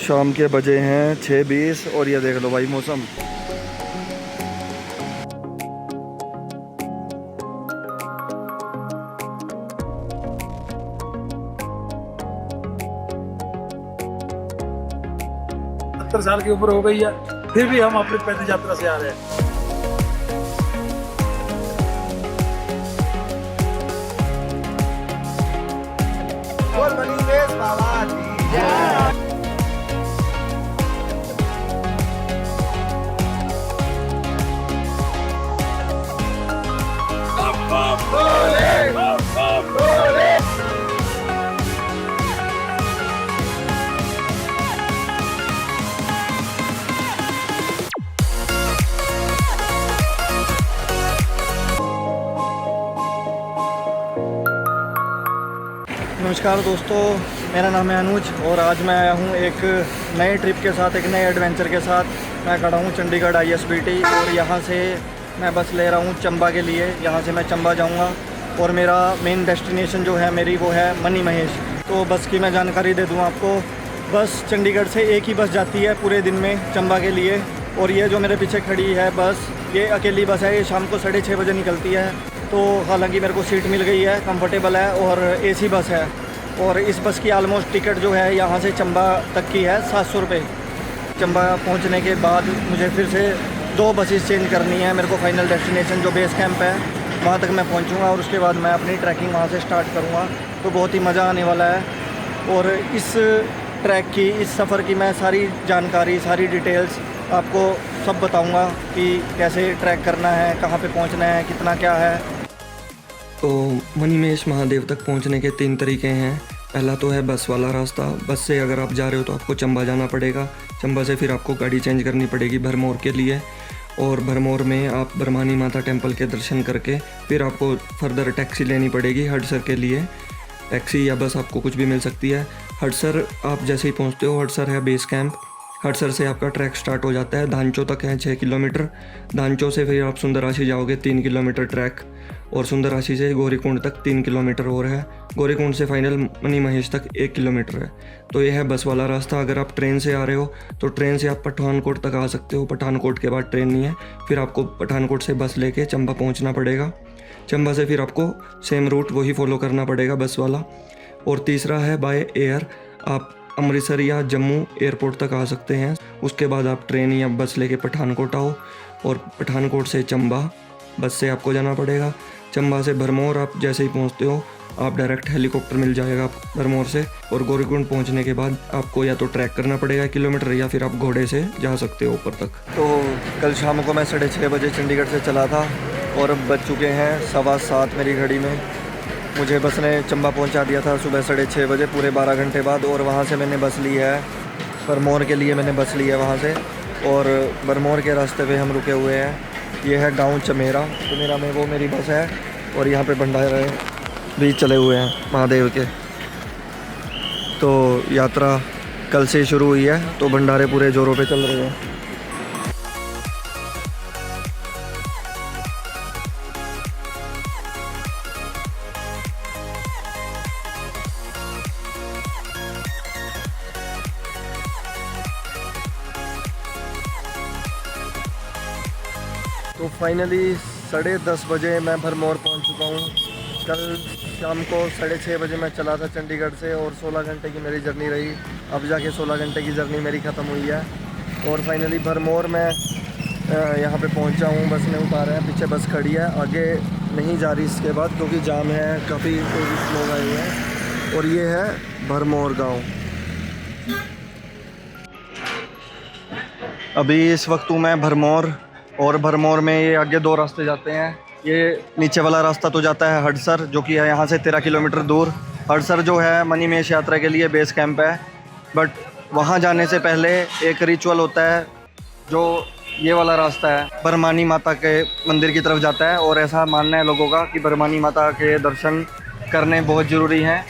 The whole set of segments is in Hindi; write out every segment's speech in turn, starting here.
शाम के बजे हैं 6:20 और ये देख लो भाई मौसम। साल की उम्र हो गई है, फिर भी हम अपनी पैदल यात्रा से आ रहे हैं। नमस्कार दोस्तों, मेरा नाम है अनुज और आज मैं आया हूँ एक नए ट्रिप के साथ, एक नए एडवेंचर के साथ। मैं खड़ा हूँ चंडीगढ़ ISBT और यहाँ से मैं बस ले रहा हूँ चंबा के लिए। यहाँ से मैं चंबा जाऊँगा और मेरा मेन डेस्टिनेशन जो है मेरी वो है मनी महेश। तो बस की मैं जानकारी दे दूँ आपको। बस चंडीगढ़ से एक ही बस जाती है पूरे दिन में चंबा के लिए, और ये जो मेरे पीछे खड़ी है बस, ये अकेली बस है। ये शाम को 6:30 बजे निकलती है। तो हालांकि मेरे को सीट मिल गई है, कंफर्टेबल है और AC बस है। और इस बस की आलमोस्ट टिकट जो है यहाँ से चंबा तक की है 700 रुपये। चंबा पहुँचने के बाद मुझे फिर से 2 बसेस चेंज करनी है। मेरे को फाइनल डेस्टिनेशन जो बेस कैंप है वहाँ तक मैं पहुँचूँगा और उसके बाद मैं अपनी ट्रैकिंग वहाँ से स्टार्ट करूँगा। तो बहुत ही मज़ा आने वाला है। और इस ट्रैक की, इस सफ़र की मैं सारी जानकारी, सारी डिटेल्स आपको सब बताऊँगा कि कैसे ट्रैक करना है, कहाँ पे पहुँचना है, कितना क्या है। तो मनी महेश महादेव तक पहुंचने के 3 तरीके हैं। पहला तो है बस वाला रास्ता। बस से अगर आप जा रहे हो तो आपको चंबा जाना पड़ेगा। चंबा से फिर आपको गाड़ी चेंज करनी पड़ेगी भरमौर के लिए, और भरमौर में आप ब्रह्मानी माता टेम्पल के दर्शन करके फिर आपको फर्दर टैक्सी लेनी पड़ेगी हडसर के लिए। टैक्सी या बस आपको कुछ भी मिल सकती है। हडसर आप जैसे ही पहुँचते हो, हडसर है बेस कैंप। हडसर से आपका ट्रैक स्टार्ट हो जाता है। धांचो तक है 6 किलोमीटर। धांचो से फिर आप सुंदराशी जाओगे 3 किलोमीटर ट्रैक, और सुंदराशी से गौरीकुंड तक 3 किलोमीटर और है। गौरीकुंड से फाइनल मनी महेश तक 1 किलोमीटर है। तो ये है बस वाला रास्ता। अगर आप ट्रेन से आ रहे हो तो ट्रेन से आप पठानकोट तक आ सकते हो। पठानकोट के बाद ट्रेन नहीं है, फिर आपको पठानकोट से बस लेके चंबा पहुंचना पड़ेगा। चंबा से फिर आपको सेम रूट वही फॉलो करना पड़ेगा बस वाला। और तीसरा है बाय एयर। आप अमृतसर या जम्मू एयरपोर्ट तक आ सकते हैं। उसके बाद आप ट्रेन या बस लेके पठानकोट आओ, और पठानकोट से चंबा बस से आपको जाना पड़ेगा। चंबा से भरमौर आप जैसे ही पहुंचते हो आप डायरेक्ट हेलीकॉप्टर मिल जाएगा भरमौर से। और गौरीकुंड पहुंचने के बाद आपको या तो ट्रैक करना पड़ेगा किलोमीटर, या फिर आप घोड़े से जा सकते हो ऊपर तक। तो कल शाम को मैं 6:30 बजे चंडीगढ़ से चला था और अब बज चुके हैं 7:15 मेरी घड़ी में। मुझे बस ने चंबा पहुंचा दिया था सुबह 6:30 बजे, पूरे 12 घंटे बाद। और वहाँ से मैंने बस ली है भरमौर के लिए, मैंने बस ली है वहाँ से। और भरमौर के रास्ते पे हम रुके हुए हैं। ये है गांव चमेरा। चमेरा में वो मेरी बस है, और यहाँ पे भंडारे भी चले हुए हैं महादेव के। तो यात्रा कल से शुरू हुई है, तो भंडारे पूरे ज़ोरों पे चल रहे हैं। तो फाइनली 10:30 बजे मैं भरमौर पहुंच चुका हूं। कल शाम को 6:30 बजे मैं चला था चंडीगढ़ से, और 16 घंटे की मेरी जर्नी रही। अब जाके 16 घंटे की जर्नी मेरी ख़त्म हुई है, और फाइनली भरमौर में यहाँ पे पहुँचा हूँ। बस ने उतारा है, पीछे बस खड़ी है, आगे नहीं जा रही इसके बाद क्योंकि जाम है, काफ़ी टूरिस्ट लोग आए हुए हैं। और ये है भरमौर गाँव। अभी इस वक्त हूँ मैं भरमौर, और भरमौर में ये आगे 2 रास्ते जाते हैं। ये नीचे वाला रास्ता तो जाता है हडसर, जो कि है यहाँ से 13 किलोमीटर दूर। हडसर जो है मनी महेश यात्रा के लिए बेस कैंप है, बट वहाँ जाने से पहले एक रिचुअल होता है जो ये वाला रास्ता है, ब्रह्मानी माता के मंदिर की तरफ जाता है। और ऐसा मानना है लोगों का कि ब्रह्मानी माता के दर्शन करने बहुत ज़रूरी हैं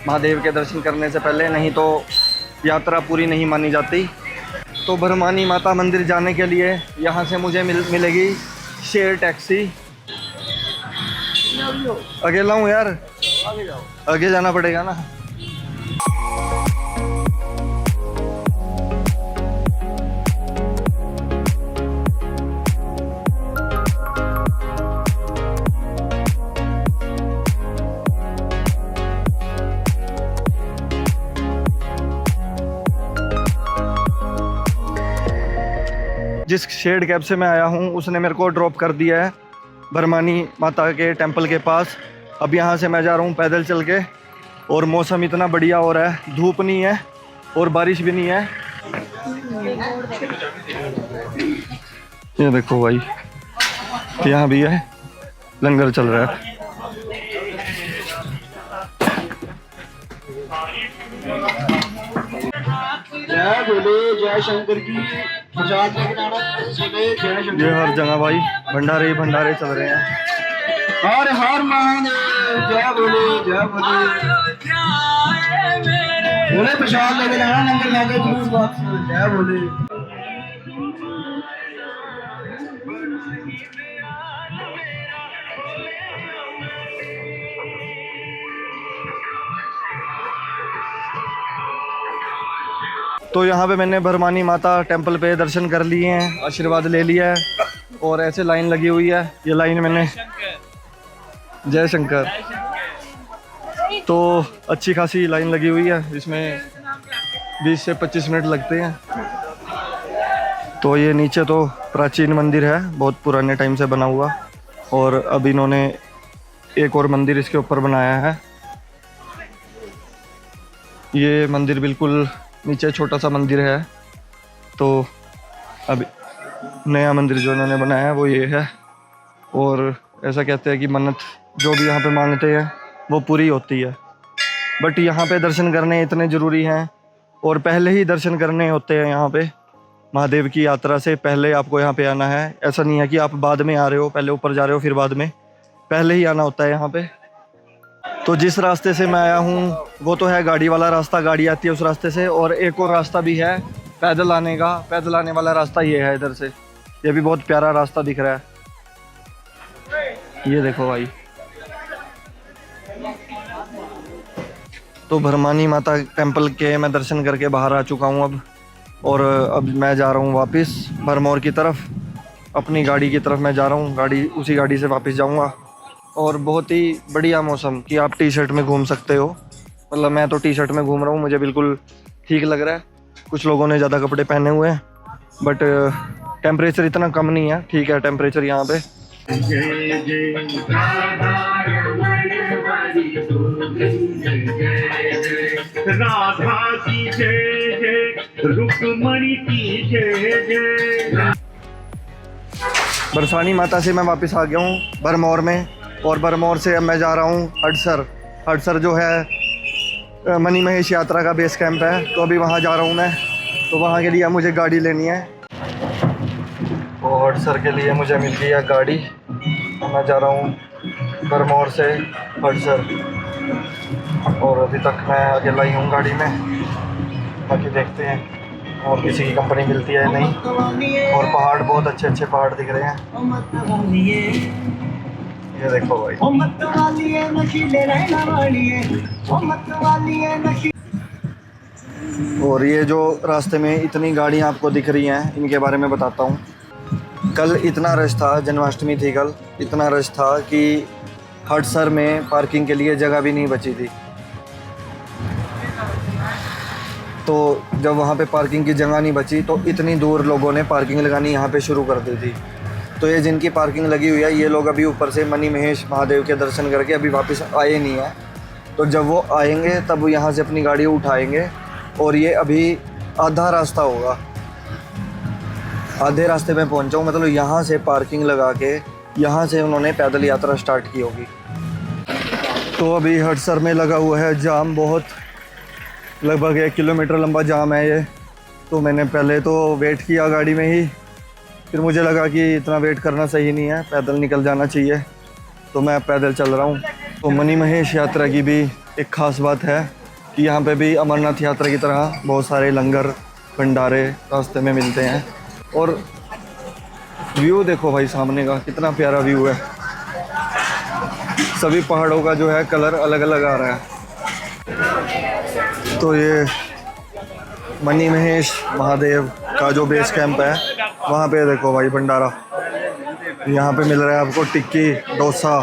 महादेव के दर्शन करने से पहले, नहीं तो यात्रा पूरी नहीं मानी जाती। तो ब्रह्मानी माता मंदिर जाने के लिए यहाँ से मुझे मिलेगी शेयर टैक्सी। अकेला हूँ यार, आगे जाना पड़ेगा ना। जिस शेड कैब से मैं आया हूँ उसने मेरे को ड्रॉप कर दिया है भरमानी माता के टेंपल के पास। अब यहाँ से मैं जा रहा हूँ पैदल चल के, और मौसम इतना बढ़िया हो रहा है, धूप नहीं है और बारिश भी नहीं है। ये देखो भाई, यहाँ भी है, लंगर चल रहा है। जय भोले जय शंकर की प्रसाद ये हर जगह भाई भंडारे ही भंडारे चल रहे हैं। हर हर महादेव जय भोले जय भोले। भोले प्रसाद लेके जाना, लंगर लाके जरूर वापस। जय भोले। तो यहाँ पे मैंने भरमानी माता टेंपल पे दर्शन कर लिए हैं, आशीर्वाद ले लिया है, और ऐसे लाइन लगी हुई है। ये लाइन मैंने जय शंकर, तो अच्छी खासी लाइन लगी हुई है, इसमें 20 से 25 मिनट लगते हैं। तो ये नीचे तो प्राचीन मंदिर है, बहुत पुराने टाइम से बना हुआ, और अब इन्होंने एक और मंदिर इसके ऊपर बनाया है। ये मंदिर बिल्कुल नीचे छोटा सा मंदिर है। तो अब नया मंदिर जो इन्होंने बनाया है वो ये है, और ऐसा कहते हैं कि मन्नत जो भी यहाँ पे मांगते हैं वो पूरी होती है। बट यहाँ पे दर्शन करने इतने ज़रूरी हैं, और पहले ही दर्शन करने होते हैं। यहाँ पे महादेव की यात्रा से पहले आपको यहाँ पे आना है। ऐसा नहीं है कि आप बाद में आ रहे हो, पहले ऊपर जा रहे हो फिर बाद में, पहले ही आना होता है यहाँ पे। तो जिस रास्ते से मैं आया हूँ वो तो है गाड़ी वाला रास्ता, गाड़ी आती है उस रास्ते से, और एक और रास्ता भी है पैदल आने का। पैदल आने वाला रास्ता ये है इधर से, ये भी बहुत प्यारा रास्ता दिख रहा है। ये देखो भाई, तो भरमानी माता टेंपल के मैं दर्शन करके बाहर आ चुका हूँ अब, और अब मैं जा रहा हूँ वापस भरमौर की तरफ, अपनी गाड़ी की तरफ मैं जा रहा हूँ। गाड़ी उसी गाड़ी से वापस जाऊँगा। और बहुत ही बढ़िया मौसम कि आप टी शर्ट में घूम सकते हो, मतलब मैं तो टी शर्ट में घूम रहा हूँ, मुझे बिल्कुल ठीक लग रहा है। कुछ लोगों ने ज़्यादा कपड़े पहने हुए हैं, बट टेम्परेचर इतना कम नहीं है, ठीक है टेम्परेचर यहाँ पे। राधा की जय जय, रुक्मणी की जय जय। बरसानी माता से मैं वापस आ गया हूँ भरमौर में, और भरमौर से अब मैं जा रहा हूँ हडसर। हडसर जो है मनी महेश यात्रा का बेस कैंप है, तो अभी वहाँ जा रहा हूँ मैं। तो वहाँ के लिए मुझे गाड़ी लेनी है, तो हडसर के लिए मुझे मिल गई है गाड़ी। मैं जा रहा हूँ भरमौर से हडसर, और अभी तक मैं अकेला ही हूँ गाड़ी में, बाकी देखते हैं और किसी की कंपनी मिलती है नहीं। और पहाड़, बहुत अच्छे अच्छे पहाड़ दिख रहे हैं। ये देखो भाई, और ये जो रास्ते में इतनी गाड़ियाँ आपको दिख रही हैं, इनके बारे में बताता हूँ। कल इतना रश था, जन्माष्टमी थी कल, इतना रश था कि हडसर में पार्किंग के लिए जगह भी नहीं बची थी। तो जब वहाँ पे पार्किंग की जगह नहीं बची तो इतनी दूर लोगों ने पार्किंग लगानी यहाँ पे शुरू कर दी थी। तो ये जिनकी पार्किंग लगी हुई है, ये लोग अभी ऊपर से मनी महेश महादेव के दर्शन करके अभी वापस आए नहीं हैं। तो जब वो आएंगे तब वो यहाँ से अपनी गाड़ी उठाएंगे, और ये अभी आधा रास्ता होगा, आधे रास्ते में पहुँचा हूँ। मतलब यहाँ से पार्किंग लगा के यहाँ से उन्होंने पैदल यात्रा स्टार्ट की होगी। तो अभी हडसर में लगा हुआ है जाम, बहुत, लगभग 1 किलोमीटर लंबा जाम है ये। तो मैंने पहले तो वेट किया गाड़ी में ही, फिर मुझे लगा कि इतना वेट करना सही नहीं है, पैदल निकल जाना चाहिए, तो मैं पैदल चल रहा हूँ। तो मनी महेश यात्रा की भी एक ख़ास बात है कि यहाँ पे भी अमरनाथ यात्रा की तरह बहुत सारे लंगर भंडारे रास्ते में मिलते हैं। और व्यू देखो भाई सामने का, कितना प्यारा व्यू है। सभी पहाड़ों का जो है कलर अलग अलग आ रहा है। तो ये मनी महेश महादेव का जो बेस कैंप है, वहाँ पे देखो भाई भंडारा, यहाँ पे मिल रहा है आपको टिक्की, डोसा।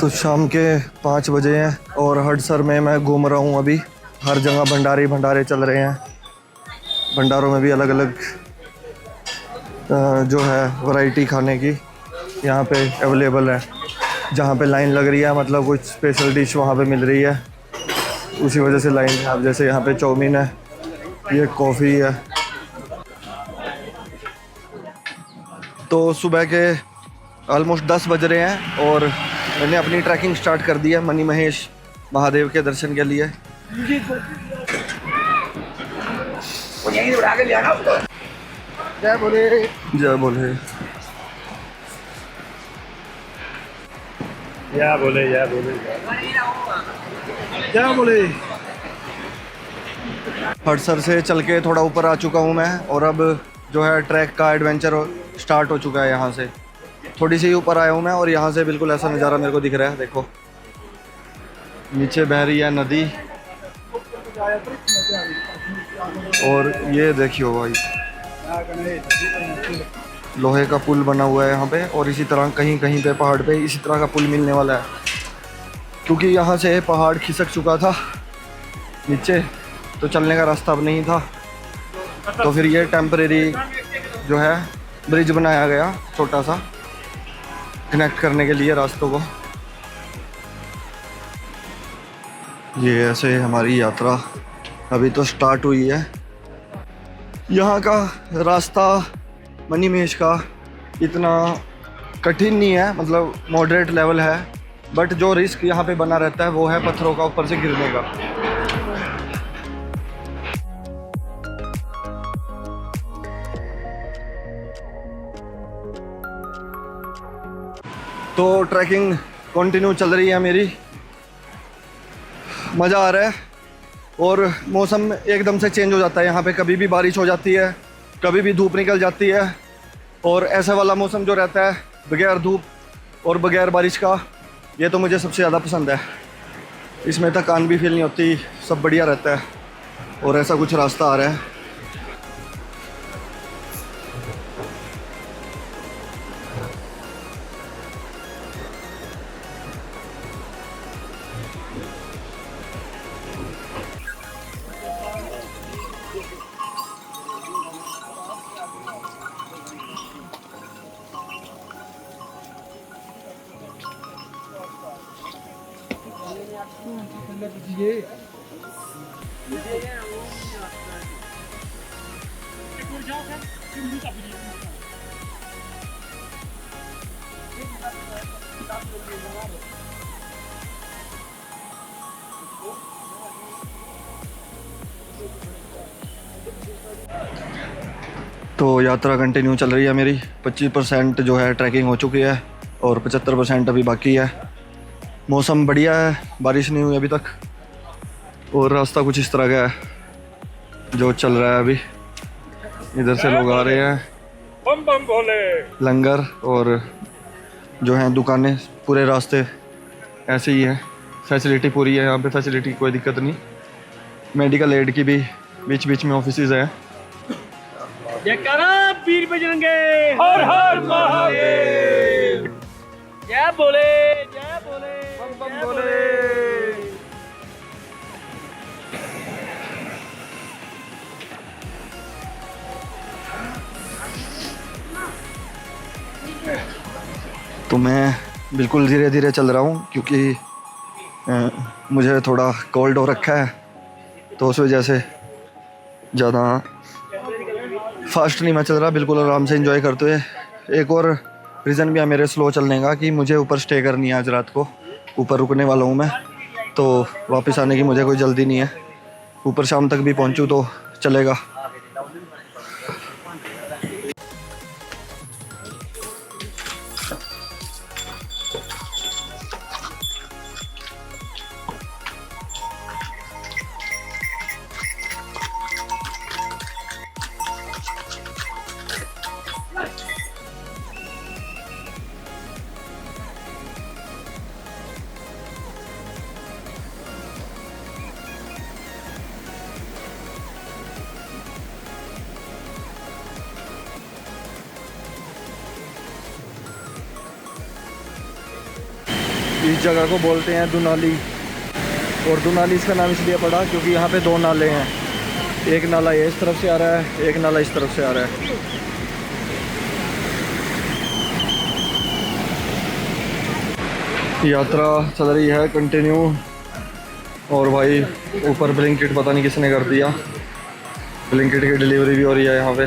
तो शाम के 5 बजे हैं और हडसर में मैं घूम रहा हूँ अभी। हर जगह भंडारे चल रहे हैं। भंडारों में भी अलग अलग जो है वैरायटी खाने की यहाँ पे अवेलेबल है। जहाँ पे लाइन लग रही है मतलब कुछ स्पेशल डिश वहाँ पे मिल रही है, उसी वजह से लाइन है। अब जैसे यहाँ पे चाउमीन है, ये कॉफ़ी है। तो सुबह के ऑलमोस्ट 10 बज रहे हैं और मैंने अपनी ट्रैकिंग स्टार्ट कर दी है मणि महेश महादेव के दर्शन के लिए। जय बोले जय बोले जय बोले जय बोले जय बोले। हडसर से चल के थोड़ा ऊपर आ चुका हूँ मैं और अब जो है ट्रैक का एडवेंचर स्टार्ट हो चुका है। यहाँ से थोड़ी सी ऊपर आया हूँ मैं और यहाँ से बिल्कुल ऐसा नज़ारा मेरे को दिख रहा है। देखो नीचे बह रही है नदी और ये देखियो भाई लोहे का पुल बना हुआ है यहाँ पे। और इसी तरह कहीं कहीं पे पहाड़ पे इसी तरह का पुल मिलने वाला है, क्योंकि यहाँ से पहाड़ खिसक चुका था नीचे, तो चलने का रास्ता अब नहीं था। तो फिर ये टेम्परेरी जो है ब्रिज बनाया गया छोटा सा कनेक्ट करने के लिए रास्तों को। ये ऐसे हमारी यात्रा अभी तो स्टार्ट हुई है। यहाँ का रास्ता मणि महेश का इतना कठिन नहीं है, मतलब मॉडरेट लेवल है, बट जो रिस्क यहाँ पे बना रहता है वो है पत्थरों का ऊपर से गिरने का। तो ट्रैकिंग कंटिन्यू चल रही है मेरी, मज़ा आ रहा है। और मौसम एकदम से चेंज हो जाता है यहाँ पे, कभी भी बारिश हो जाती है, कभी भी धूप निकल जाती है। और ऐसा वाला मौसम जो रहता है बगैर धूप और बगैर बारिश का, ये तो मुझे सबसे ज़्यादा पसंद है। इसमें थकान भी फील नहीं होती, सब बढ़िया रहता है। और ऐसा कुछ रास्ता आ रहा है। तो यात्रा कंटिन्यू चल रही है मेरी। 25% जो है ट्रैकिंग हो चुकी है और 75% अभी बाकी है। मौसम बढ़िया है, बारिश नहीं हुई अभी तक। और रास्ता कुछ इस तरह का है जो चल रहा है अभी। इधर से लोग आ रहे हैं, बम बम बोले। लंगर और जो हैं दुकानें पूरे रास्ते ऐसे ही है। फैसिलिटी पूरी है यहाँ पे, फैसिलिटी कोई दिक्कत नहीं। मेडिकल एड की भी बीच बीच में ऑफिसेज हैं। जयकारा वीर बजरंगे, हर हर महादेव। जय बोले जय बोले बम बम बोले। तो मैं बिल्कुल धीरे धीरे चल रहा हूँ क्योंकि मुझे थोड़ा कोल्ड हो रखा है, तो उस वजह से ज़्यादा फास्ट नहीं मैं चल रहा, बिल्कुल आराम से एंजॉय करते हुए। एक और रीज़न भी है मेरे स्लो चलने का कि मुझे ऊपर स्टे करनी है आज रात को। ऊपर रुकने वाला हूँ मैं, तो वापस आने की मुझे कोई जल्दी नहीं है। ऊपर शाम तक भी पहुँचूँ तो चलेगा। इस जगह को बोलते हैं दुनाली, और दुनाली इसका नाम इसलिए पड़ा क्योंकि यहाँ पे 2 नाले हैं। एक नाला ये इस तरफ से आ रहा है, एक नाला इस तरफ से आ रहा है। यात्रा चल रही है कंटिन्यू। और भाई ऊपर ब्लिंकिट पता नहीं किसने कर दिया, ब्लिंकिट की डिलीवरी भी हो रही है यहाँ पे।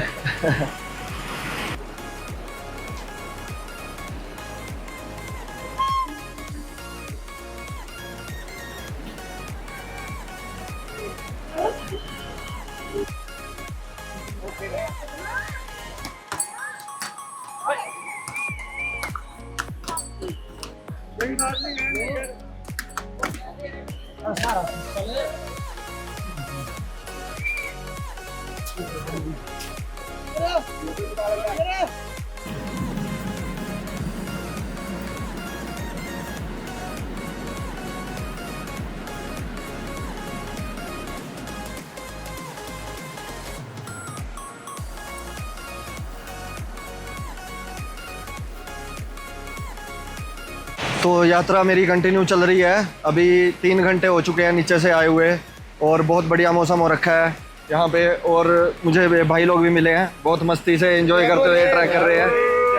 तो यात्रा मेरी कंटिन्यू चल रही है। अभी 3 घंटे हो चुके हैं नीचे से आए हुए, और बहुत बढ़िया मौसम हो रखा है यहाँ पे। और मुझे भाई लोग भी मिले हैं, बहुत मस्ती से एंजॉय करते हुए ट्रैक कर रहे हैं।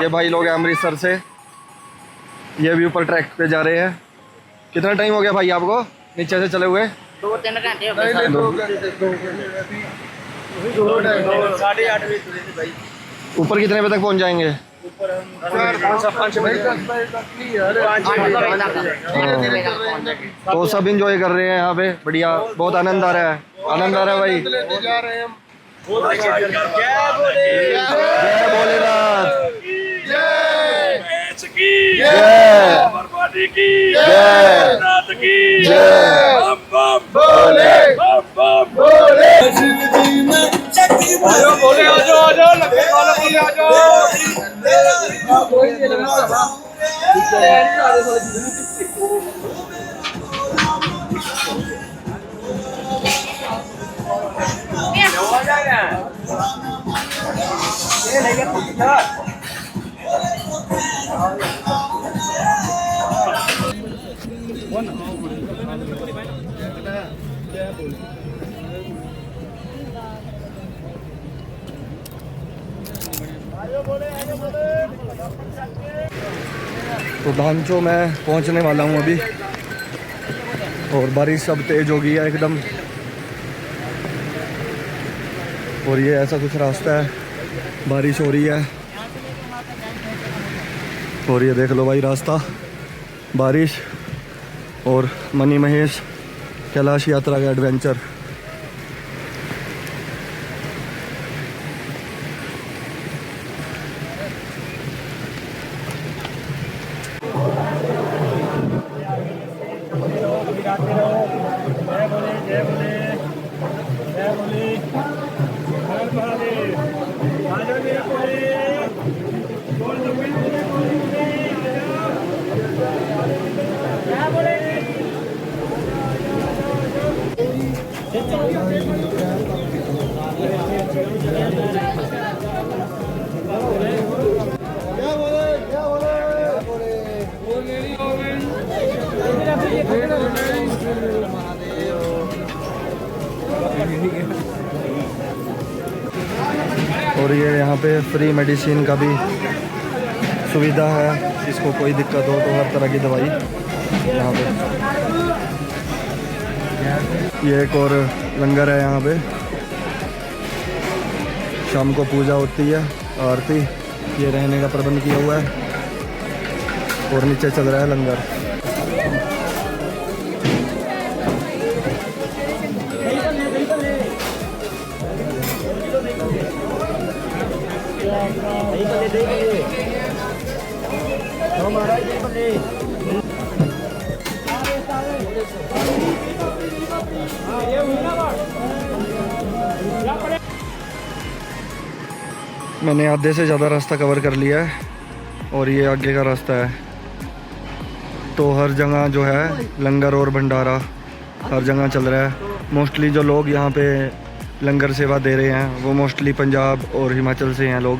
ये भाई लोग हैं अमृतसर से, ये भी ऊपर ट्रैक पे जा रहे हैं। कितना टाइम हो गया भाई आपको नीचे से चले हुए? 2-3 घंटे हो गए। 8:30 बजे भाई। ऊपर कितने बजे तक पहुँच जाएंगे? तो सब इंजॉय कर रहे हैं यहाँ पे, बढ़िया, बहुत आनंद आ रहा है, आनंद आ रहा है भाई। जय भोलेनाथ, तो धांचो मैं पहुंचने वाला हूं अभी, और बारिश अब तेज हो गई है एकदम। और ये ऐसा कुछ रास्ता है, बारिश हो रही है, और ये देख लो भाई रास्ता, बारिश और मनी महेश कैलाश यात्रा का एडवेंचर। और ये यहाँ पे फ्री मेडिसिन का भी सुविधा है, जिसको कोई दिक्कत हो तो हर तरह की दवाई यहाँ पे। ये एक और लंगर है यहाँ पे, शाम को पूजा होती है, आरती, ये रहने का प्रबंध किया हुआ है, और नीचे चल रहा है लंगर। मैंने आधे से ज़्यादा रास्ता कवर कर लिया है, और ये आगे का रास्ता है। तो हर जगह जो है लंगर और भंडारा हर जगह चल रहा है। मोस्टली जो लोग यहाँ पे लंगर सेवा दे रहे हैं वो मोस्टली पंजाब और हिमाचल से हैं लोग।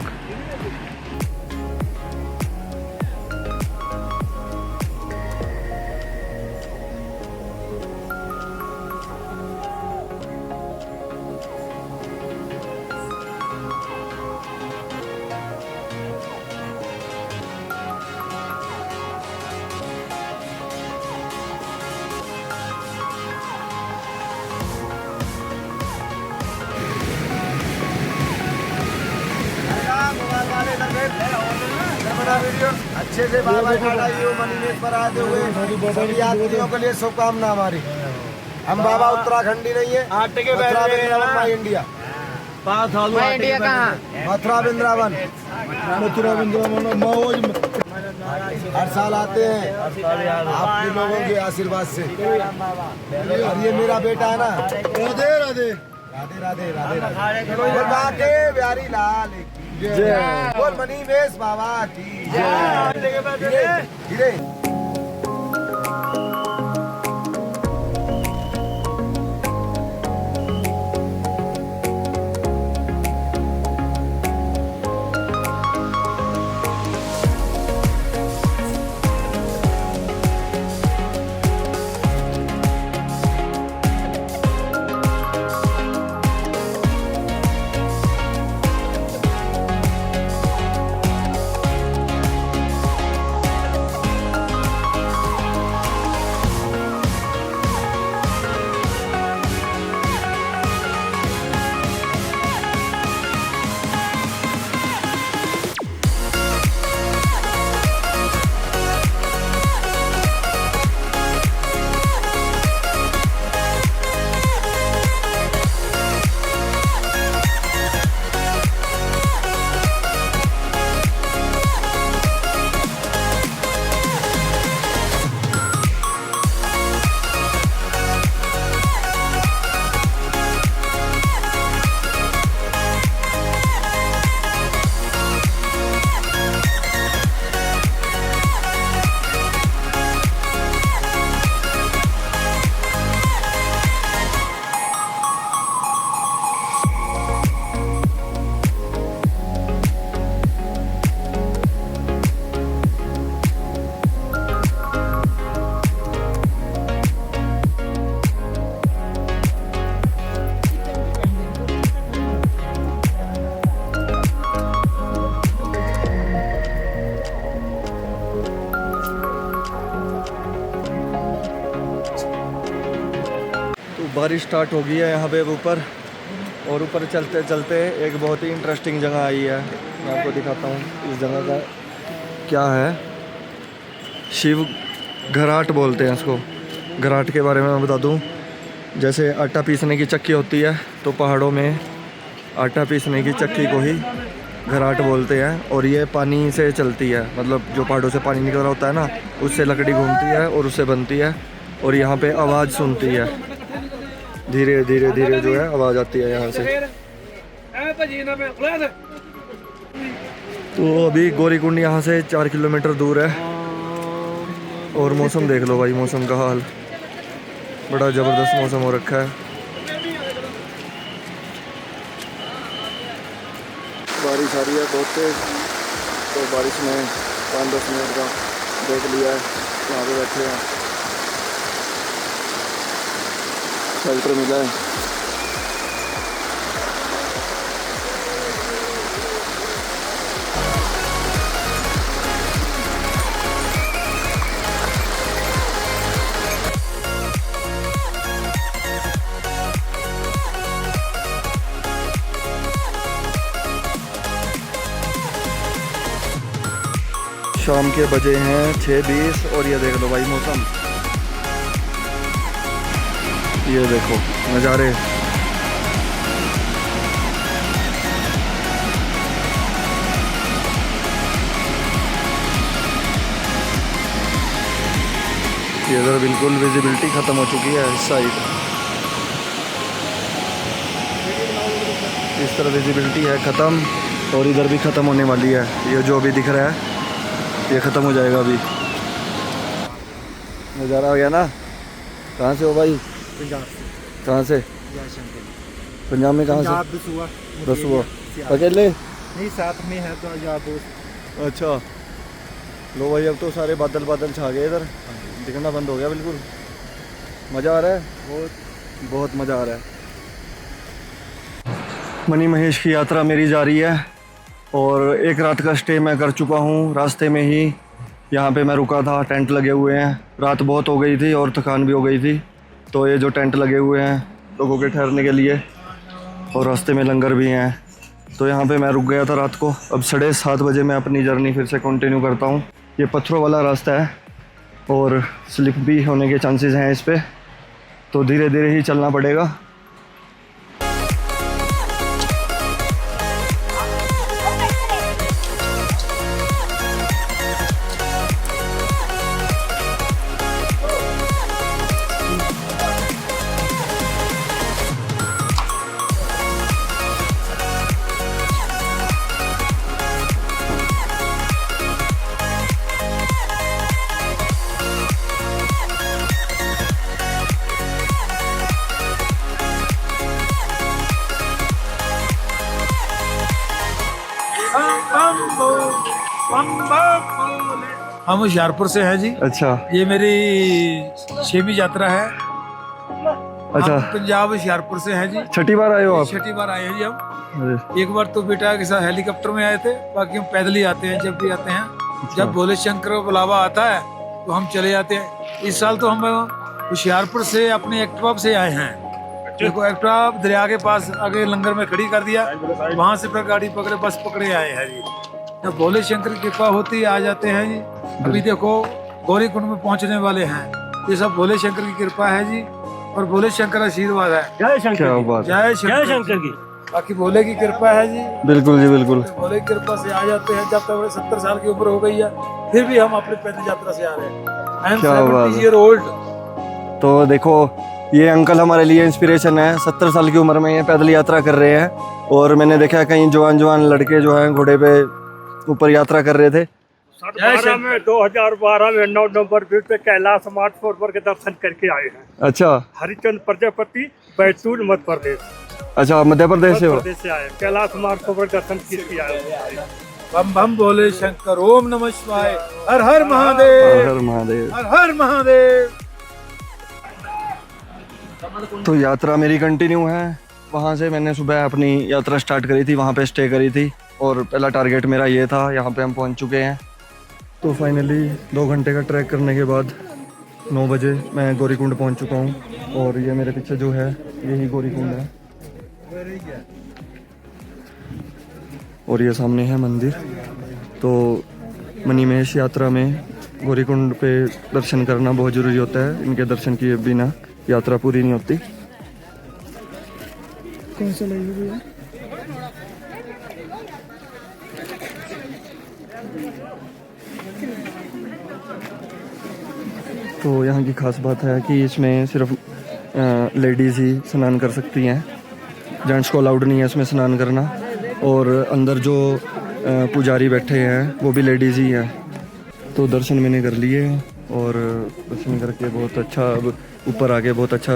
अच्छे से बाबा मणिमेश पर आते हुए सभी यात्रियों के लिए शुभकामना हमारी। हम बाबा उत्तराखंडी नहीं है, मथुरा वृंदावन माई इंडिया। इंडिया कहाँ? मथुरा वृंदावन हर साल आते हैं आपके लोगों के आशीर्वाद से। और ये मेरा बेटा है ना, राधे राधे राधे राधे राधे राधे बोल बाके बिहारी लाल की जय, बोल मणिमेश बाबा की जय। धीरे बारिश स्टार्ट हो गई है यहाँ पे ऊपर, और ऊपर चलते चलते एक बहुत ही इंटरेस्टिंग जगह आई है। मैं आपको दिखाता हूँ इस जगह का क्या है। शिव घराट बोलते हैं इसको। घराट के बारे में मैं बता दूँ, जैसे आटा पीसने की चक्की होती है तो पहाड़ों में आटा पीसने की चक्की को ही घराट बोलते हैं। और ये पानी से चलती है, मतलब जो पहाड़ों से पानी निकल रहा होता है ना, उससे लकड़ी घूमती है और उससे बनती है। और यहाँ पे आवाज़ सुनती है, धीरे धीरे धीरे जो है आवाज़ आती है यहाँ से। तो अभी गौरीकुंड यहाँ से 4 किलोमीटर दूर है। और मौसम देख लो भाई, मौसम का हाल बड़ा ज़बरदस्त मौसम हो रखा है। बारिश आ रही है बहुत तेज, तो बारिश में 5-10 मिनट का देख लिया है, यहाँ पे बैठे हैं, शेल्टर मिला है। शाम के बजे हैं 6:20 और ये देख लो भाई मौसम, ये देखो नज़ारे। इधर बिल्कुल विजिबिलिटी ख़त्म हो चुकी है इस साइड, इस तरह विजिबिलिटी है ख़त्म, और इधर भी ख़त्म होने वाली है। ये जो अभी दिख रहा है ये ख़त्म हो जाएगा अभी। नज़ारा हो गया ना। कहाँ से हो भाई? पंजाब से। कहाँ से? पंजाब में कहाँ से? दसुआ। अकेले? नहीं, साथ में है तो यार दोस्त। अच्छा, लो भाई अब तो सारे बादल बादल छा गए, इधर दिखना बंद हो गया बिल्कुल। मज़ा आ रहा है, बहुत बहुत मज़ा आ रहा है। मणि महेश की यात्रा मेरी जारी है और एक रात का स्टे मैं कर चुका हूँ। रास्ते में ही यहाँ पे मैं रुका था, टेंट लगे हुए हैं। रात बहुत हो गई थी और थकान भी हो गई थी, तो ये जो टेंट लगे हुए हैं लोगों के ठहरने के लिए, और रास्ते में लंगर भी हैं। तो यहाँ पे मैं रुक गया था रात को। अब 7:30 बजे मैं अपनी जर्नी फिर से कंटिन्यू करता हूँ। ये पत्थरों वाला रास्ता है और स्लिप भी होने के चांसेस हैं इस पे, तो धीरे धीरे ही चलना पड़ेगा। हम होशियारपुर से हैं जी। अच्छा ये मेरी 6वीं यात्रा है। अच्छा, हम पंजाब होशियारपुर से हैं जी। 6ठी बार आए हो आप? 6ठी बार आए हैं जी हम। अरे, एक बार तो बेटा के साथ हेलीकॉप्टर में आए थे, बाकी हम पैदल ही आते हैं जब भी आते हैं। जब भोले शंकर का बुलावा आता है तो हम चले जाते हैं। इस साल तो हम होशियारपुर से अपने एक्टिवा से आए हैं। देखो एक्टिवा दरिया के पास आगे लंगर में खड़ी कर दिया, वहां से फिर गाड़ी पकड़े बस पकड़े आए हैं जी। जब भोले शंकर की कृपा होती है आ जाते हैं जी। अभी देखो गौरीकुंड में पहुंचने वाले हैं। ये सब भोले शंकर की कृपा है जी, और भोले शंकर आशीर्वाद है। क्या बात है। जय शंकर की। बाकी भोले की कृपा है जी। बिल्कुल जी बिल्कुल। भोले की कृपा से आ जाते हैं। जब तक 70 साल की उम्र हो गई है फिर भी हम अपने पैदल यात्रा से आ रहे हैं। आई एम क्या बात 70 है। Year old. तो देखो ये अंकल हमारे लिए इंस्पिरेशन है। 70 साल की उम्र में ये पैदल यात्रा कर रहे हैं, और मैंने देखा कहीं जवान लड़के जो हैं घोड़े पे ऊपर यात्रा कर रहे थे। 2012 में 9 नवंबर पे कैलाश मानसरोवर के दर्शन करके आए हैं। अच्छा हरिचंद प्रजापति, बैतूल, मध्य प्रदेश। अच्छा, मध्य प्रदेश से हो? मध्य प्रदेश से आए, कैलाश मानसरोवर दर्शन करके आए। बम बम भोले शंकर, ओम नमः शिवाय, हर हर महादेव, हर हर महादेव। हर हर महादेव। तो यात्रा मेरी कंटिन्यू है। वहाँ से मैंने सुबह अपनी यात्रा स्टार्ट करी थी, वहाँ पे स्टे करी थी, और पहला टारगेट मेरा ये था। यहाँ पे हम पहुँच चुके हैं। तो फाइनली 2 घंटे का ट्रैक करने के बाद 9 बजे मैं गौरीकुंड पहुँच चुका हूँ, और ये मेरे पीछे जो है यही गौरीकुंड है, और ये सामने है मंदिर। तो मणिमहेश यात्रा में गौरीकुंड पे दर्शन करना बहुत ज़रूरी होता है। इनके दर्शन किए बिना यात्रा पूरी नहीं होती। कौन सा लगी है? तो यहाँ की खास बात है कि इसमें सिर्फ लेडीज़ ही स्नान कर सकती हैं, जेंट्स को अलाउड नहीं है इसमें स्नान करना। और अंदर जो पुजारी बैठे हैं वो भी लेडीज़ ही हैं। तो दर्शन मैंने कर लिए, और दर्शन करके बहुत अच्छा, अब ऊपर आके बहुत अच्छा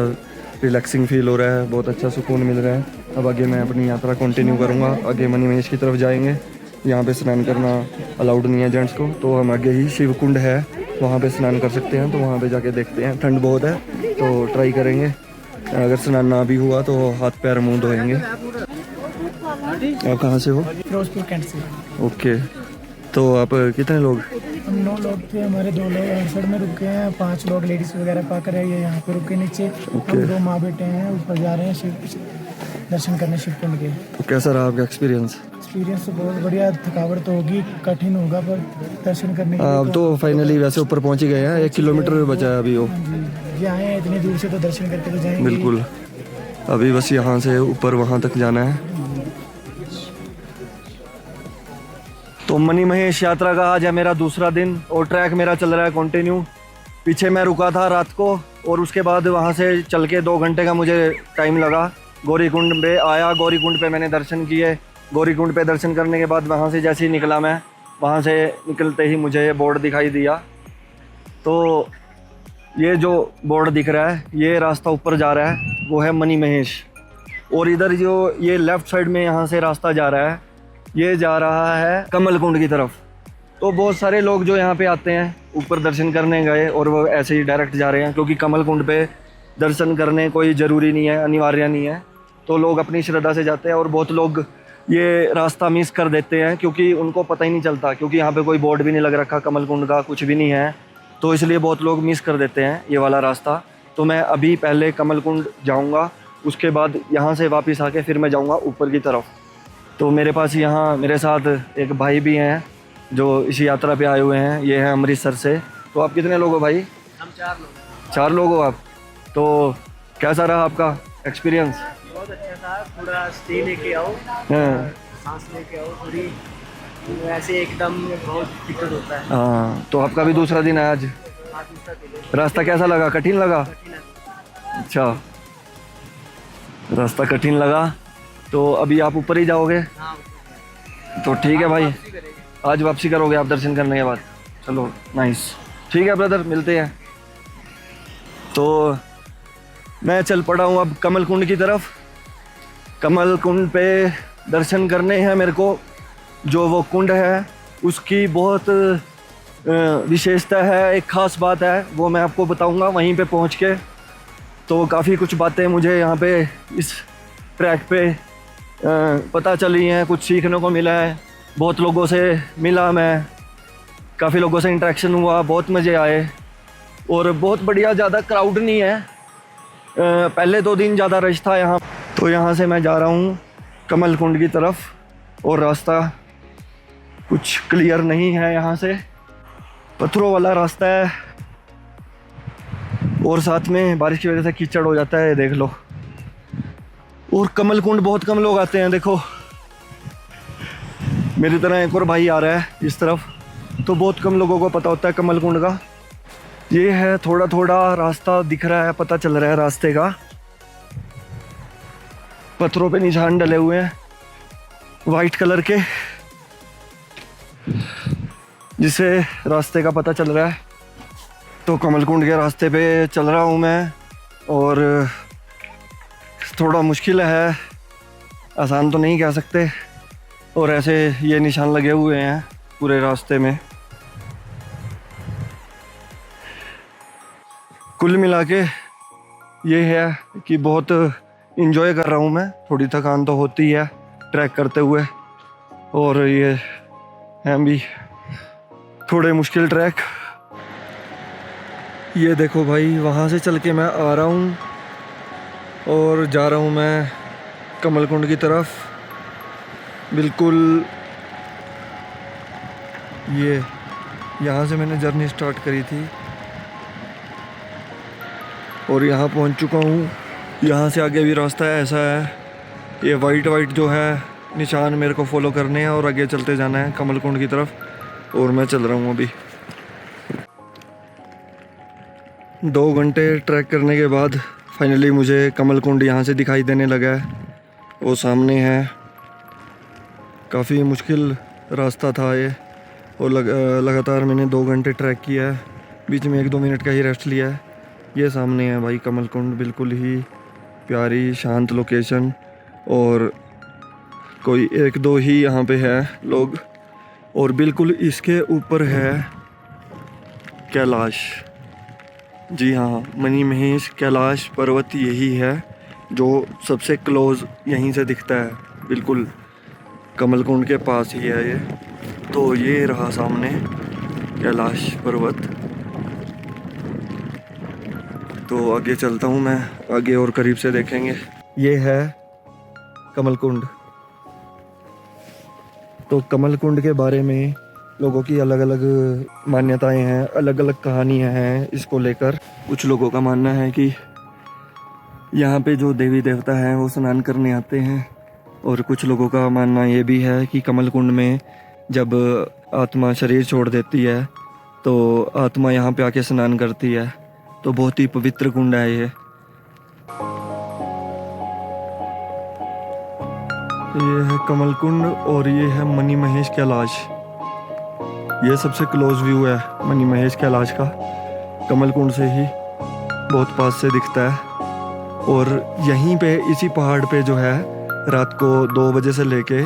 रिलैक्सिंग फील हो रहा है, बहुत अच्छा सुकून मिल रहा है। अब आगे मैं अपनी यात्रा कंटिन्यू करूँगा। आगे मणिमहेश की तरफ जाएंगे। यहाँ पे स्नान करना अलाउड नहीं है जेंट्स को, तो हम आगे ही शिव कुंड है वहाँ पे स्नान कर सकते हैं। तो वहाँ पे जाके देखते हैं। ठंड बहुत है तो ट्राई करेंगे। अगर स्नान ना भी हुआ तो हाथ पैर मुँह धोएंगे। आप कहाँ से हो? फिरोजपुर कैंट से। ओके, तो आप कितने लोग? हम 9 लोग थे। हमारे 2 लोग हरसड़ में रुके हैं, 5 लोग लेडीज वगैरह पाकर है। ये यहाँ पे रुके नीचे। हम 2 माँ बेटे हैं, ऊपर जा रहे हैं शिव दर्शन करने शिव कुंड के। तो कैसा रहा आपका एक्सपीरियंस? एक्सपीरियंस तो बहुत बढ़िया। थकावट तो होगी, कठिन होगा, पर दर्शन करने के आप तो फाइनली वैसे ऊपर पहुँच ही गए हैं। 1 किलोमीटर बचा है अभी वो। ये आए हैं इतनी दूर से, तो दर्शन करके तो जाएंगे। बिल्कुल, अभी बस यहाँ से ऊपर वहाँ तक जाना है। तो मणिमहेश यात्रा का आज है मेरा दूसरा दिन, और ट्रैक मेरा चल रहा है कंटिन्यू। पीछे मैं रुका था रात को, और उसके बाद वहाँ से चल के 2 घंटे का मुझे टाइम लगा। गौरीकुंड पे आया, गौरीकुंड पे मैंने दर्शन किए। गौरीकुंड पे दर्शन करने के बाद वहाँ से जैसे ही निकला मैं, वहाँ से निकलते ही मुझे बोर्ड दिखाई दिया। तो ये जो बोर्ड दिख रहा है, ये रास्ता ऊपर जा रहा है, वो है मणिमहेश। और इधर जो ये लेफ़्ट साइड में यहाँ से रास्ता जा रहा है, ये जा रहा है कमल कुंड की तरफ। तो बहुत सारे लोग जो यहाँ पे आते हैं ऊपर दर्शन करने गए, और वो ऐसे ही डायरेक्ट जा रहे हैं, क्योंकि कमल कुंड पे दर्शन करने कोई ज़रूरी नहीं है, अनिवार्य नहीं है। तो लोग अपनी श्रद्धा से जाते हैं, और बहुत लोग ये रास्ता मिस कर देते हैं क्योंकि उनको पता ही नहीं चलता, क्योंकि यहाँ पे कोई बोर्ड भी नहीं लग रखा कमल कुंड का, कुछ भी नहीं है। तो इसलिए बहुत लोग मिस कर देते हैं ये वाला रास्ता। तो मैं अभी पहले कमल कुंड जाऊँगा, उसके बाद यहाँ से वापस आके फिर मैं जाऊँगा ऊपर की तरफ। तो मेरे पास यहाँ मेरे साथ एक भाई भी हैं जो इसी यात्रा पे आए हुए हैं। ये हैं अमृतसर से। तो आप कितने लोग हो भाई? हम 4 लोग हैं। 4 लोग हो आप। तो कैसा रहा आपका एक्सपीरियंस? बहुत अच्छा था। पूरा स्टे लेके आओ, हाँ सांस लेके आओ थोड़ी, वैसे एकदम बहुत दिक्कत होता है। हाँ। तो आपका भी दूसरा दिन है आज। हाथ दूसरा दिन रास्ता कैसा लगा? कठिन लगा? कठिन है। अच्छा, रास्ता कठिन लगा। तो अभी आप ऊपर ही जाओगे? हाँ, तो ठीक है भाई, वापसी करेंगे। आज वापसी करोगे आप दर्शन करने के बाद? चलो नाइस, ठीक है ब्रदर, मिलते हैं। तो मैं चल पड़ा हूँ अब कमल कुंड की तरफ। कमल कुंड पे दर्शन करने हैं मेरे को। जो वो कुंड है उसकी बहुत विशेषता है, एक ख़ास बात है, वो मैं आपको बताऊंगा वहीं पे पहुंच के। तो काफ़ी कुछ बातें मुझे यहाँ पे इस ट्रैक पे पता चली हैं, कुछ सीखने को मिला है। बहुत लोगों से मिला मैं, काफ़ी लोगों से इंटरेक्शन हुआ, बहुत मज़े आए और बहुत बढ़िया। ज़्यादा क्राउड नहीं है। पहले 2 दिन ज़्यादा रश था यहाँ। तो यहाँ से मैं जा रहा हूँ कमल कुंड की तरफ और रास्ता कुछ क्लियर नहीं है। यहाँ से पत्थरों वाला रास्ता है और साथ में बारिश की वजह से कीचड़ हो जाता है, देख लो। और कमल कुंड बहुत कम लोग आते हैं। देखो मेरी तरह एक और भाई आ रहा है इस तरफ, तो बहुत कम लोगों को पता होता है कमल कुंड का। ये है, थोड़ा थोड़ा रास्ता दिख रहा है, पता चल रहा है रास्ते का। पत्थरों पे निशान डले हुए हैं वाइट कलर के, जिससे रास्ते का पता चल रहा है। तो कमल कुंड के रास्ते पे चल रहा हूँ मैं और थोड़ा मुश्किल है, आसान तो नहीं कह सकते। और ऐसे ये निशान लगे हुए हैं पूरे रास्ते में। कुल मिला के ये है कि बहुत इन्जॉय कर रहा हूँ मैं। थोड़ी थकान तो होती है ट्रैक करते हुए, और ये हैं भी थोड़े मुश्किल ट्रैक। ये देखो भाई, वहाँ से चल के मैं आ रहा हूँ और जा रहा हूँ मैं कमल कुंड की तरफ। बिल्कुल ये यहाँ से मैंने जर्नी स्टार्ट करी थी और यहाँ पहुँच चुका हूँ। यहाँ से आगे भी रास्ता है, ऐसा है। ये वाइट वाइट जो है निशान मेरे को फॉलो करने हैं और आगे चलते जाना है कमल कुंड की तरफ। और मैं चल रहा हूँ अभी। 2 घंटे ट्रैक करने के बाद फाइनली मुझे कमल कुंड यहाँ से दिखाई देने लगा है। वो सामने है। काफ़ी मुश्किल रास्ता था ये और लगातार मैंने 2 घंटे ट्रैक किया है, बीच में 1-2 मिनट का ही रेस्ट लिया है। ये सामने है भाई कमल कुंड, बिल्कुल ही प्यारी शांत लोकेशन, और कोई 1-2 ही यहाँ पे है लोग। और बिल्कुल इसके ऊपर है कैलाश। जी हाँ, मणि महेश कैलाश पर्वत यही है जो सबसे क्लोज यहीं से दिखता है, बिल्कुल कमल कुंड के पास ही है ये। तो ये रहा सामने कैलाश पर्वत। तो आगे चलता हूँ मैं, आगे और करीब से देखेंगे। ये है कमल कुंड। तो कमल कुंड के बारे में लोगों की अलग अलग मान्यताएं हैं, अलग अलग कहानियां हैं इसको लेकर। कुछ लोगों का मानना है कि यहाँ पे जो देवी देवता हैं वो स्नान करने आते हैं, और कुछ लोगों का मानना ये भी है कि कमल कुंड में जब आत्मा शरीर छोड़ देती है तो आत्मा यहाँ पे आके स्नान करती है। तो बहुत ही पवित्र कुंड है ये। ये है कमल कुंड और ये है मणि महेश कैलाश। ये सबसे क्लोज व्यू है मणि महेश कैलाश का, कमल कुंड से ही बहुत पास से दिखता है। और यहीं पे इसी पहाड़ पे जो है रात को 2 बजे से लेके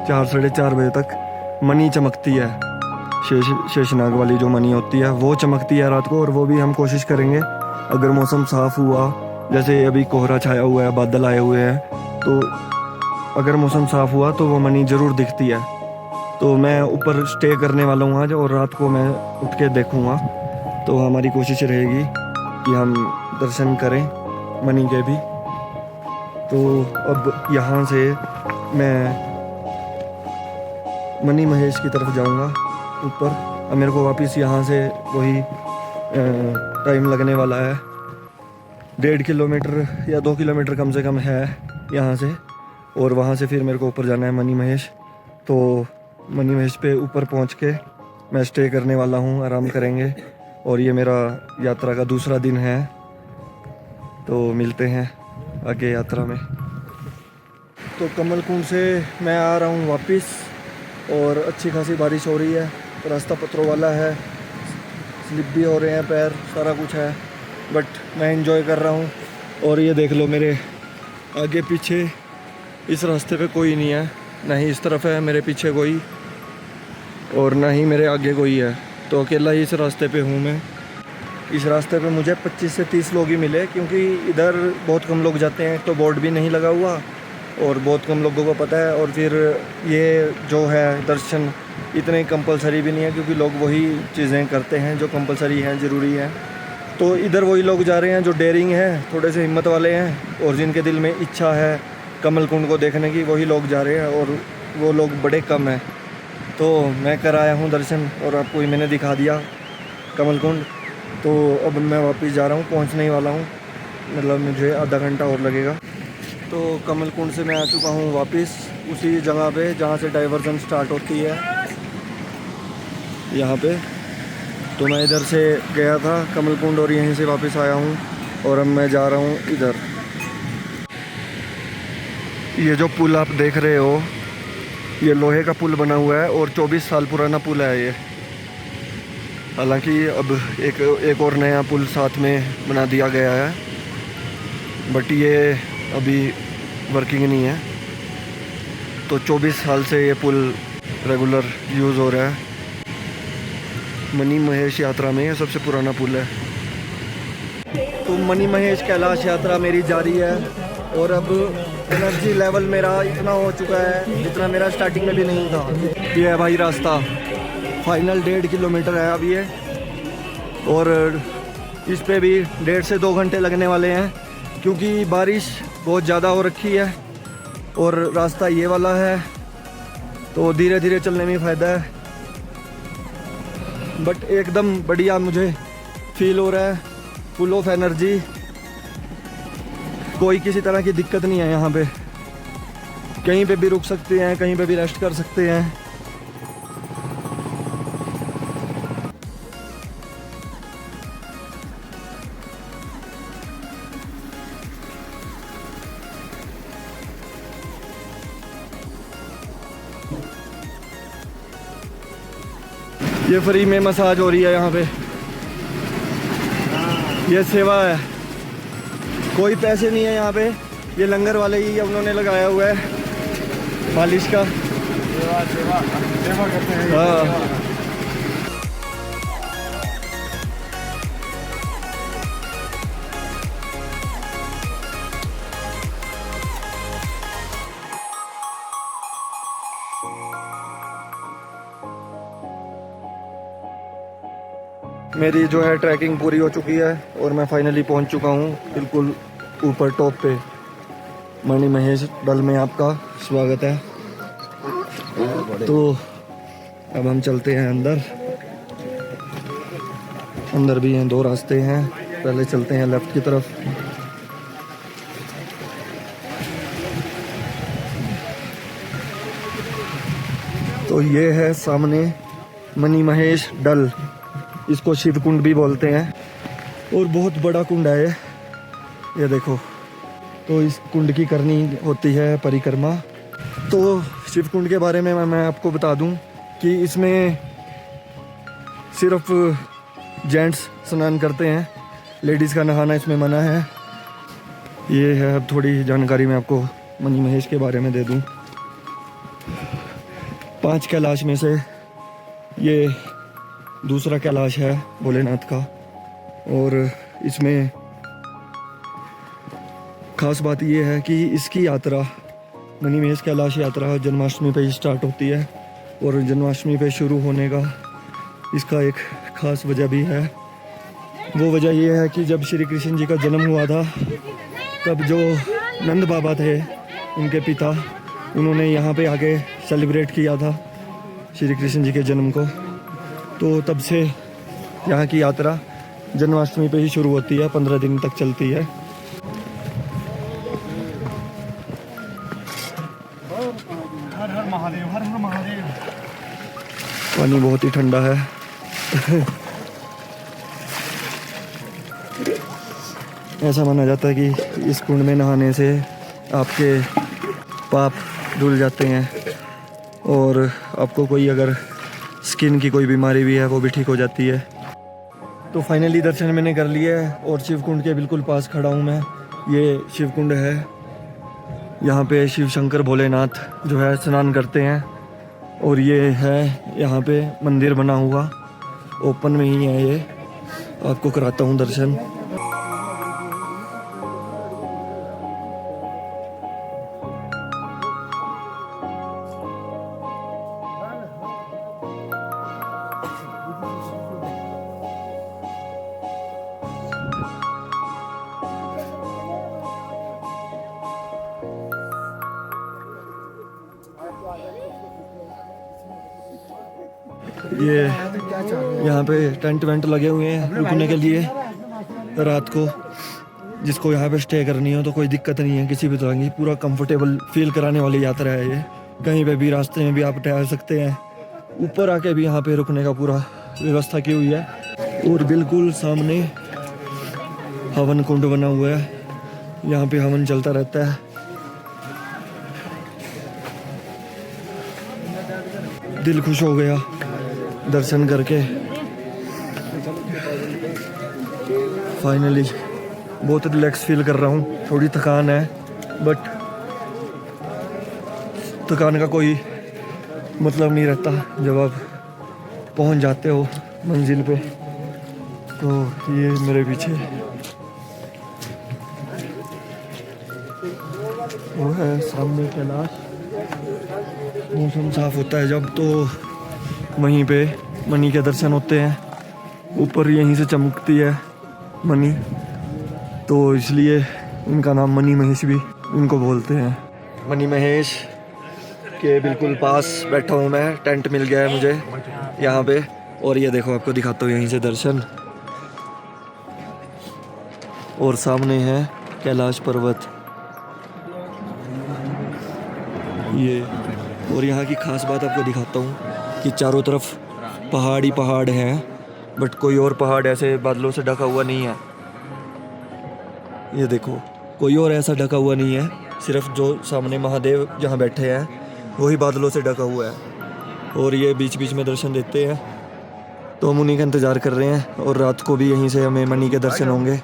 4-4:30 बजे तक मणि चमकती है। शेषनाग वाली जो मणि होती है वो चमकती है रात को, और वो भी हम कोशिश करेंगे अगर मौसम साफ़ हुआ, जैसे अभी कोहरा छाया हुआ है, बादल आए हुए हैं, तो अगर मौसम साफ़ हुआ तो वो मणि ज़रूर दिखती है। तो मैं ऊपर स्टे करने वाला हूँ आज, और रात को मैं उठ के देखूँगा। तो हमारी कोशिश रहेगी कि हम दर्शन करें मणि के भी। तो अब यहाँ से मैं मनी महेश की तरफ जाऊंगा ऊपर। अब मेरे को वापस यहाँ से वही टाइम लगने वाला है, 1.5 किलोमीटर या 2 किलोमीटर कम से कम है यहाँ से, और वहाँ से फिर मेरे को ऊपर जाना है मनी महेश। तो मनी महेश पे ऊपर पहुँच के मैं स्टे करने वाला हूँ, आराम करेंगे। और ये मेरा यात्रा का दूसरा दिन है, तो मिलते हैं आगे यात्रा में। तो कमल कुंड से मैं आ रहा हूँ वापस, और अच्छी खासी बारिश हो रही है, रास्ता पत्थरों वाला है, स्लिप भी हो रहे हैं पैर, सारा कुछ है, बट मैं एंजॉय कर रहा हूँ। और ये देख लो मेरे आगे पीछे इस रास्ते पे कोई नहीं है, ना ही इस तरफ है मेरे पीछे कोई, और ना ही मेरे आगे कोई है, तो अकेला ही इस रास्ते पे हूँ मैं। इस रास्ते पे मुझे 25 से 30 लोग ही मिले, क्योंकि इधर बहुत कम लोग जाते हैं, तो बोर्ड भी नहीं लगा हुआ और बहुत कम लोगों को पता है। और फिर ये जो है दर्शन इतने कंपलसरी भी नहीं है, क्योंकि लोग वही चीज़ें करते हैं जो कंपलसरी हैं, ज़रूरी हैं। तो इधर वही लोग जा रहे हैं जो डेयरिंग है, थोड़े से हिम्मत वाले हैं, और जिनके दिल में इच्छा है कमल कुंड को देखने की, वही लोग जा रहे हैं, और वो लोग बड़े कम हैं। तो मैं कर आया हूँ दर्शन, और आपको ही मैंने दिखा दिया कमल कुंड। तो अब मैं वापस जा रहा हूँ, पहुँचने ही वाला हूँ, मतलब मुझे आधा घंटा और लगेगा। तो कमल कुंड से मैं आ चुका हूँ वापस उसी जगह पे जहाँ से डाइवर्जन स्टार्ट होती है, यहाँ पे। तो मैं इधर से गया था कमल कुंड और यहीं से वापस आया हूँ, और अब मैं जा रहा हूँ इधर। ये जो पुल आप देख रहे हो, ये लोहे का पुल बना हुआ है, और 24 साल पुराना पुल है ये। हालांकि अब एक और नया पुल साथ में बना दिया गया है, बट ये अभी वर्किंग नहीं है। तो 24 साल से ये पुल रेगुलर यूज़ हो रहा है। मनी महेश यात्रा में ये सबसे पुराना पुल है। तो मनी महेश कैलाश यात्रा मेरी जारी है, और अब एनर्जी लेवल मेरा इतना हो चुका है जितना मेरा स्टार्टिंग में भी नहीं था। ये है भाई रास्ता, फाइनल 1.5 किलोमीटर है अब ये, और इस पे भी 1.5 से 2 घंटे लगने वाले हैं, क्योंकि बारिश बहुत ज़्यादा हो रखी है, और रास्ता ये वाला है, तो धीरे धीरे चलने में फ़ायदा है। बट एकदम बढ़िया मुझे फील हो रहा है, फुल ऑफ एनर्जी, कोई किसी तरह की दिक्कत नहीं है यहाँ पे। कहीं पे भी रुक सकते हैं, कहीं पे भी रेस्ट कर सकते हैं। ये फ्री में मसाज हो रही है यहाँ पे, ये सेवा है, कोई पैसे नहीं है यहाँ पे, ये लंगर वाले ही उन्होंने लगाया हुआ है मालिश का। सेवा करते हैं। हाँ। मेरी जो है ट्रैकिंग पूरी हो चुकी है, और मैं फाइनली पहुंच चुका हूं बिल्कुल ऊपर टॉप पे। मनी महेश डल में आपका स्वागत है। तो अब हम चलते हैं अंदर। अंदर भी हैं 2 रास्ते हैं, पहले चलते हैं लेफ्ट की तरफ। तो ये है सामने मनी महेश डल, इसको शिव कुंड भी बोलते हैं, और बहुत बड़ा कुंड है ये देखो। तो इस कुंड की करनी होती है परिक्रमा। तो शिव कुंड के बारे में मैं आपको बता दूं कि इसमें सिर्फ जेंट्स स्नान करते हैं, लेडीज़ का नहाना इसमें मना है। ये है, अब थोड़ी जानकारी मैं आपको मनी महेश के बारे में दे दूं। 5 कैलाश में से ये दूसरा कैलाश है भोलेनाथ का, और इसमें खास बात यह है कि इसकी यात्रा, मनी महेश कैलाश यात्रा जन्माष्टमी पे ही स्टार्ट होती है, और जन्माष्टमी पे शुरू होने का इसका एक खास वजह भी है। वो वजह यह है कि जब श्री कृष्ण जी का जन्म हुआ था, तब जो नंद बाबा थे, उनके पिता, उन्होंने यहाँ पे आके सेलिब्रेट किया था श्री कृष्ण जी के जन्म को। तो तब से यहाँ की यात्रा जन्माष्टमी पे ही शुरू होती है, 15 दिन तक चलती है। हर हर महादेव, हर हर महादेव। पानी बहुत ही ठंडा है। ऐसा माना जाता है कि इस कुंड में नहाने से आपके पाप धुल जाते हैं और आपको कोई अगर स्किन की कोई बीमारी भी है वो भी ठीक हो जाती है। तो फाइनली दर्शन मैंने कर लिए और शिव कुंड के बिल्कुल पास खड़ा हूँ मैं। ये शिव कुंड है, यहाँ पे शिव शंकर भोलेनाथ जो है स्नान करते हैं और ये है यहाँ पे मंदिर बना हुआ, ओपन में ही है ये। आपको कराता हूँ दर्शन। ये यहाँ पे टेंट वेंट लगे हुए हैं रुकने के लिए रात को। जिसको यहाँ पे स्टे करनी हो तो कोई दिक्कत नहीं है किसी भी तरह की, पूरा कंफर्टेबल फील कराने वाली यात्रा है ये। कहीं पे भी रास्ते में भी आप टहल सकते हैं, ऊपर आके भी यहाँ पे रुकने का पूरा व्यवस्था की हुई है। और बिल्कुल सामने हवन कुंड बना हुआ है, यहाँ पे हवन चलता रहता है। दिल खुश हो गया दर्शन करके। फाइनली बहुत रिलैक्स फील कर रहा हूँ। थोड़ी थकान है बट थकान का कोई मतलब नहीं रहता जब आप पहुँच जाते हो मंजिल पे। तो ये मेरे पीछे वो है सामने कैलाश। मौसम साफ होता है जब तो वहीं पे मणि के दर्शन होते हैं। ऊपर यहीं से चमकती है मणि, तो इसलिए इनका नाम मणि महेश भी इनको बोलते हैं। मणि महेश के बिल्कुल पास बैठा हूँ मैं, टेंट मिल गया है मुझे यहाँ पे। और ये देखो आपको दिखाता हूँ यहीं से दर्शन। और सामने है कैलाश पर्वत ये। और यहाँ की खास बात आपको दिखाता हूँ कि चारों तरफ पहाड़ ही पहाड़ हैं, बट कोई और पहाड़ ऐसे बादलों से ढका हुआ नहीं है। ये देखो कोई और ऐसा ढका हुआ नहीं है, सिर्फ जो सामने महादेव जहाँ बैठे हैं वही बादलों से ढका हुआ है। और ये बीच बीच में दर्शन देते हैं, तो हम उन्हीं का इंतज़ार कर रहे हैं। और रात को भी यहीं से हमें मणि के दर्शन होंगे,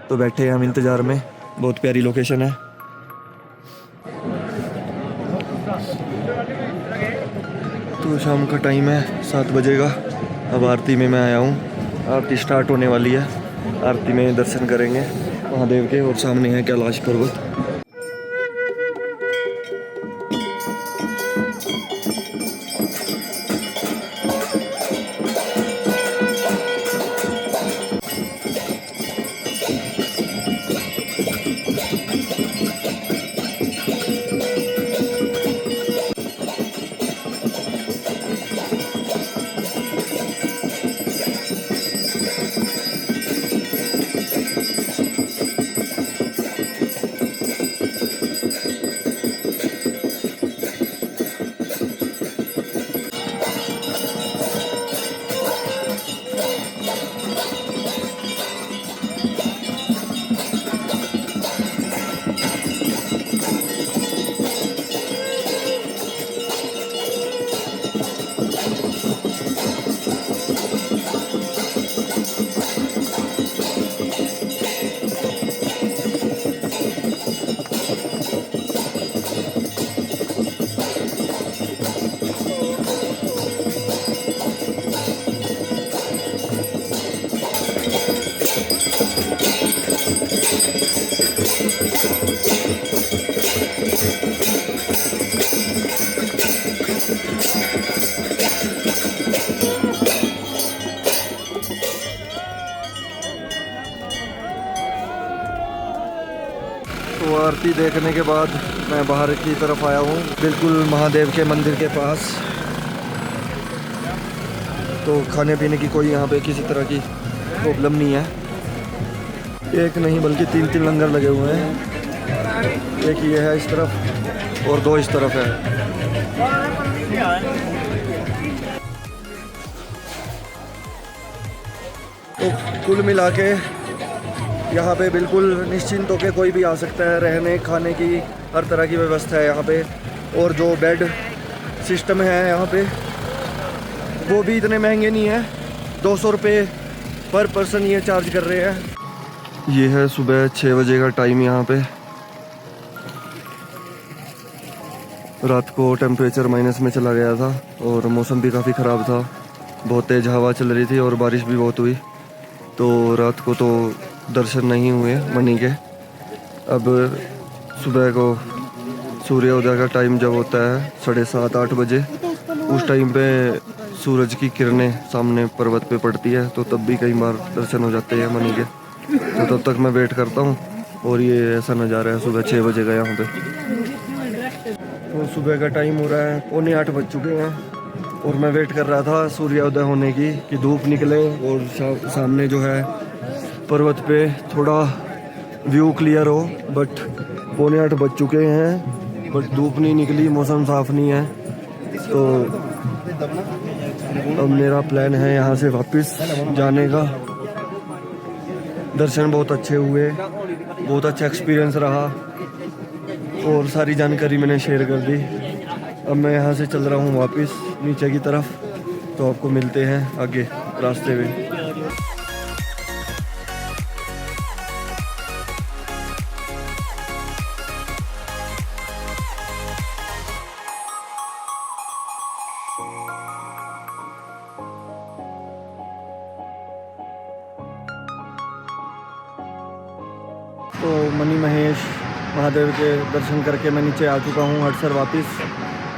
तो बैठे हैं हम इंतज़ार में। बहुत प्यारी लोकेशन है। तो शाम का टाइम है, 7 बजे का। अब आरती में मैं आया हूँ, आरती स्टार्ट होने वाली है। आरती में दर्शन करेंगे महादेव के। और सामने है कैलाश पर्वत। तो आरती देखने के बाद मैं बाहर की तरफ आया हूँ, बिल्कुल महादेव के मंदिर के पास। तो खाने पीने की कोई यहाँ पे किसी तरह की प्रॉब्लम नहीं है। एक नहीं बल्कि 3 लंगर लगे हुए हैं। एक ये है इस तरफ और 2 इस तरफ है। तो कुल मिला के यहाँ पे बिल्कुल निश्चिंत होकर कोई भी आ सकता है। रहने खाने की हर तरह की व्यवस्था है यहाँ पे। और जो बेड सिस्टम है यहाँ पे वो भी इतने महंगे नहीं है। 200 रुपये पर पर्सन ये चार्ज कर रहे हैं। ये है सुबह 6 बजे का टाइम। यहाँ पे रात को टेम्परेचर माइनस में चला गया था और मौसम भी काफ़ी ख़राब था। बहुत तेज़ हवा चल रही थी और बारिश भी बहुत हुई, तो रात को तो दर्शन नहीं हुए मणि के। अब सुबह को सूर्योदय का टाइम जब होता है 7:30-8 बजे, उस टाइम पे सूरज की किरणें सामने पर्वत पे पड़ती है, तो तब भी कई बार दर्शन हो जाते हैं मणि के। तो तब तक मैं वेट करता हूँ। और ये ऐसा नज़ारा है सुबह 6 बजे का यहाँ पे। तो सुबह का टाइम हो रहा है 7:45 बज चुके हैं और मैं वेट कर रहा था सूर्योदय होने की कि धूप निकले और सामने जो है पर्वत पे थोड़ा व्यू क्लियर हो। बट 7:45 बज चुके हैं बट धूप नहीं निकली, मौसम साफ़ नहीं है। तो अब मेरा प्लान है यहाँ से वापस जाने का। दर्शन बहुत अच्छे हुए, बहुत अच्छा एक्सपीरियंस रहा और सारी जानकारी मैंने शेयर कर दी। अब मैं यहाँ से चल रहा हूँ वापस नीचे की तरफ। तो आपको मिलते हैं आगे रास्ते में। तो मणि महेश महादेव के दर्शन करके मैं नीचे आ चुका हूँ हटसर वापस।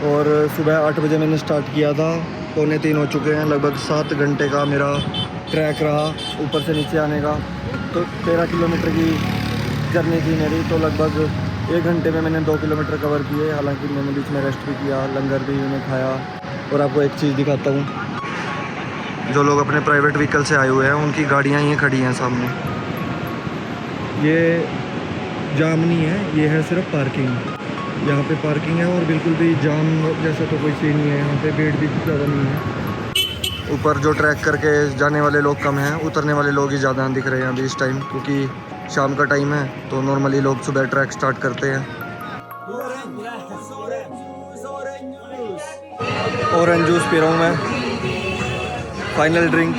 और सुबह 8 बजे मैंने स्टार्ट किया था, 2:45 हो चुके हैं। लगभग 7 घंटे का मेरा ट्रैक रहा ऊपर से नीचे आने का। तो 13 किलोमीटर की जर्नी थी मेरी। तो लगभग 1 घंटे में मैंने 2 किलोमीटर कवर किए। हालांकि मैंने बीच में रेस्ट भी किया, लंगर भी मैंने खाया। और आपको एक चीज़ दिखाता हूँ, जो लोग अपने प्राइवेट व्हीकल से आए हुए हैं उनकी गाड़ियाँ ही खड़ी हैं सामने। ये जाम नहीं है, ये है सिर्फ पार्किंग। यहाँ पे पार्किंग है और बिल्कुल भी जाम जैसा तो कोई सीन नहीं है। यहाँ पे भीड़ भी ज़्यादा नहीं है। ऊपर जो ट्रैक करके जाने वाले लोग कम हैं, उतरने वाले लोग ही ज़्यादा दिख रहे हैं अभी इस टाइम, क्योंकि शाम का टाइम है। तो नॉर्मली लोग सुबह ट्रैक स्टार्ट करते हैं। ऑरेंज जूस पी रहा हूँ मैं, फाइनल ड्रिंक।